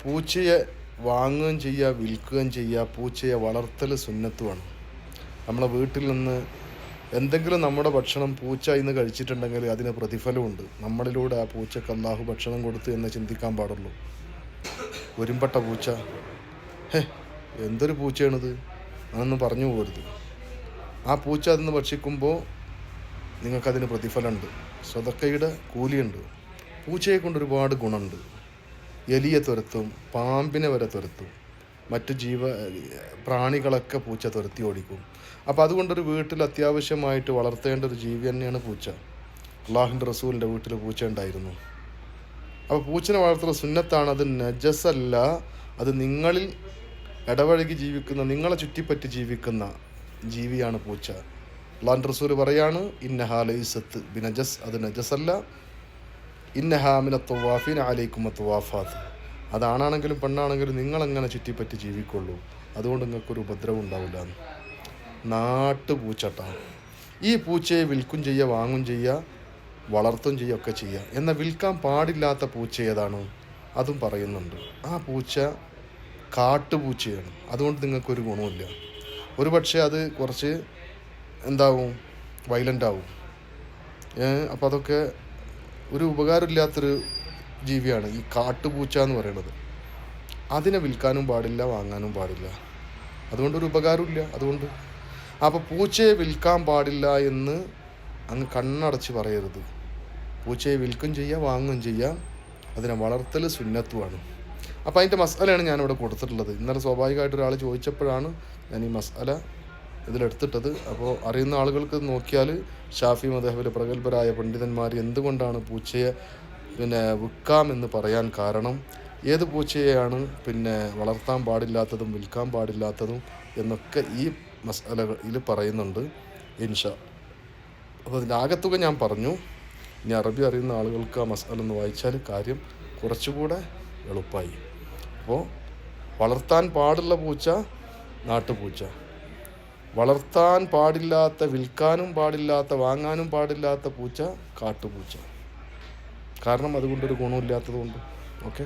പൂച്ചയെ വാങ്ങുകയും ചെയ്യുക, വിൽക്കുകയും ചെയ്യുക. പൂച്ചയെ വളർത്തൽ സുന്നത്തുമാണ്. നമ്മളെ വീട്ടിൽ നിന്ന് എന്തെങ്കിലും നമ്മുടെ ഭക്ഷണം പൂച്ച ഇന്ന് കഴിച്ചിട്ടുണ്ടെങ്കിൽ അതിന് പ്രതിഫലമുണ്ട്. നമ്മളിലൂടെ ആ പൂച്ചക്ക് അല്ലാഹു ഭക്ഷണം കൊടുത്തു എന്ന് ചിന്തിക്കാൻ പാടുള്ളൂ. ഒരുമ്പെട്ട പൂച്ച, എന്തൊരു പൂച്ചയാണിത്, അതൊന്നും പറഞ്ഞു പോകരുത്. ആ പൂച്ച അതിന്ന് ഭക്ഷിക്കുമ്പോൾ നിങ്ങൾക്കതിന് പ്രതിഫലമുണ്ട്, സ്വതക്കയുടെ കൂലിയുണ്ട്. പൂച്ചയെ കൊണ്ട് ഒരുപാട് ഗുണമുണ്ട്. എലിയെ തുരത്തും, പാമ്പിനെ വരെ തുരത്തും, മറ്റു പ്രാണികളൊക്കെ പൂച്ച തുരത്തി ഓടിക്കും. അപ്പോൾ അതുകൊണ്ടൊരു വീട്ടിൽ അത്യാവശ്യമായിട്ട് വളർത്തേണ്ട ഒരു ജീവി തന്നെയാണ് പൂച്ച. അള്ളാഹുവിൻ്റെ റസൂലിൻ്റെ വീട്ടിൽ പൂച്ച ഉണ്ടായിരുന്നു. അപ്പോൾ പൂച്ചനെ വളർത്തുന്ന സുന്നത്താണ്. അത് നജസല്ല, അത് നിങ്ങളിൽ ഇടപഴകി ജീവിക്കുന്ന, നിങ്ങളെ ചുറ്റിപ്പറ്റി ജീവിക്കുന്ന ജീവിയാണ് പൂച്ച. അള്ളാഹുവിൻ്റെ റസൂൽ പറയാണ്, ഇന്നഹാ ലൈസത്ത് ബിനജസ്, അത് നജസല്ല. ഇന്നഹാ മിന തവാഫീൻ അലൈക്കും തവാഫാത്ത്, അതാണാണെങ്കിലും പെണ്ണാണെങ്കിലും നിങ്ങളെങ്ങനെ ചുറ്റിപ്പറ്റി ജീവിക്കുള്ളൂ, അതുകൊണ്ട് നിങ്ങൾക്കൊരു ഉപദ്രവം ഉണ്ടാവില്ല. നാട്ടുപൂച്ചട്ടാണ്. ഈ പൂച്ചയെ വിൽക്കും ചെയ്യുക, വാങ്ങും ചെയ്യുക, വളർത്തും ചെയ്യുക, ഒക്കെ ചെയ്യുക. എന്നാൽ വിൽക്കാൻ പാടില്ലാത്ത പൂച്ച ഏതാണ്, അതും പറയുന്നുണ്ട്. ആ പൂച്ച കാട്ടുപൂച്ചയാണ്. അതുകൊണ്ട് നിങ്ങൾക്കൊരു ഗുണമില്ല. ഒരു പക്ഷേ അത് കുറച്ച് എന്താവും, വയലൻ്റ് ആവും. അപ്പോൾ അതൊക്കെ ഒരു ഉപകാരമില്ലാത്തൊരു ജീവിയാണ് ഈ കാട്ടുപൂച്ച എന്ന് പറയുന്നത്. അതിനെ വിൽക്കാനും പാടില്ല, വാങ്ങാനും പാടില്ല. അതുകൊണ്ടൊരു ഉപകാരമില്ല. അതുകൊണ്ട് അപ്പോൾ പൂച്ചയെ വിൽക്കാൻ പാടില്ല എന്ന് അങ്ങ് കണ്ണടച്ച് പറയരുത്. പൂച്ചയെ വിൽക്കും ചെയ്യുക, വാങ്ങുകയും ചെയ്യുക. അതിനെ വളർത്തൽ സുന്നത്തുമാണ്. അപ്പോൾ അതിൻ്റെ മസാലയാണ് ഞാനിവിടെ കൊടുത്തിട്ടുള്ളത്. ഇന്നലെ സ്വാഭാവികമായിട്ട് ഒരാൾ ചോദിച്ചപ്പോഴാണ് ഞാൻ ഈ മസാല ഇതിലെടുത്തിട്ടത്. അപ്പോൾ അറിയുന്ന ആളുകൾക്ക് നോക്കിയാൽ ഷാഫി മദ്ഹബിലെ പ്രഗത്ഭരായ പണ്ഡിതന്മാർ എന്തുകൊണ്ടാണ് പൂച്ചയെ വിൽക്കാമെന്ന് പറയാൻ കാരണം, ഏത് പൂച്ചയെയാണ് വളർത്താൻ പാടില്ലാത്തതും വിൽക്കാൻ പാടില്ലാത്തതും എന്നൊക്കെ ഈ മസാലയിൽ പറയുന്നുണ്ട് ഇൻഷാ. അപ്പോൾ അതിൻ്റെ ആകത്തുക ഞാൻ പറഞ്ഞു. ഇനി അറബി അറിയുന്ന ആളുകൾക്ക് ആ മസാല ഒന്ന് വായിച്ചാൽ കാര്യം കുറച്ചുകൂടെ എളുപ്പമായി. അപ്പോൾ വളർത്താൻ പാടുള്ള പൂച്ച നാട്ടുപൂച്ച, വളർത്താൻ പാടില്ലാത്ത, വിൽക്കാനും പാടില്ലാത്ത, വാങ്ങാനും പാടില്ലാത്ത പൂച്ച കാട്ടുപൂച്ച. കാരണം അതുകൊണ്ടൊരു ഗുണമില്ലാത്തതുകൊണ്ട്. ഓക്കെ.